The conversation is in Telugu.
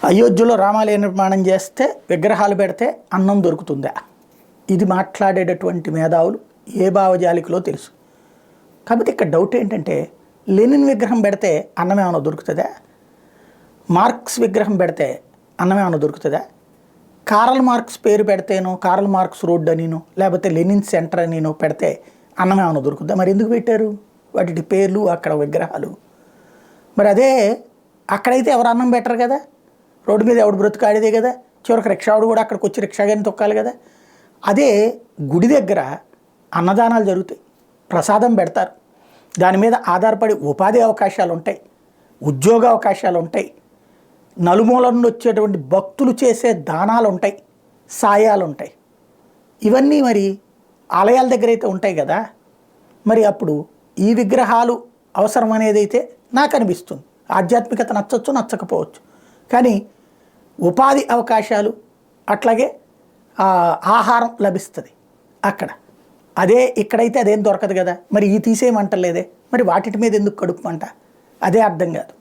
అయోధ్యలో రామాలయ నిర్మాణం చేస్తే విగ్రహాలు పెడితే అన్నం దొరుకుతుందా? ఇది మాట్లాడేటటువంటి మేధావులు ఏ భావజాలికలో తెలుసు. కాబట్టి ఇక్కడ డౌట్ ఏంటంటే, లెనిన్ విగ్రహం పెడితే అన్నం ఏమైనా దొరుకుతుందా? మార్క్స్ విగ్రహం పెడితే అన్నం ఏమైనా దొరుకుతుందా? కార్ల్ మార్క్స్ పేరు పెడితేనో, కార్ల్ మార్క్స్ రోడ్ అనినో, లేకపోతే లెనిన్ సెంటర్ అనినో పెడితే అన్నం ఏమైనా దొరుకుతుందా? మరి ఎందుకు పెట్టారు వాటి పేర్లు, అక్కడ విగ్రహాలు? మరి అదే అక్కడైతే ఎవరు అన్నం పెట్టరు కదా, రోడ్డు మీద ఎవడు బ్రతుకాడిదే కదా, చివరికి రిక్షావాడు కూడా అక్కడికి వచ్చి రిక్షాగాని తొక్కాలి కదా. అదే గుడి దగ్గర అన్నదానాలు జరుగుతాయి, ప్రసాదం పెడతారు, దాని మీద ఆధారపడి ఉపాధి అవకాశాలు ఉంటాయి, ఉద్యోగ అవకాశాలు ఉంటాయి, నలుమూల నుండి వచ్చేటువంటి భక్తులు చేసే దానాలు ఉంటాయి, సాయాలు ఉంటాయి. ఇవన్నీ మరి ఆలయాల దగ్గర అయితే ఉంటాయి కదా. మరి అప్పుడు ఈ విగ్రహాలు అవసరం అనేది అయితే నాకు అనిపిస్తుంది. ఆధ్యాత్మికత నచ్చచ్చు, నచ్చకపోవచ్చు, కానీ ఉపాధి అవకాశాలు అట్లాగే ఆహారం లభిస్తుంది అక్కడ. అదే ఇక్కడైతే అదేం దొరకదు కదా. మరి ఈ తీసేయమంటలేదే, మరి వాటి మీద ఎందుకు కడుపుమంట? అదే అర్థం కాదు.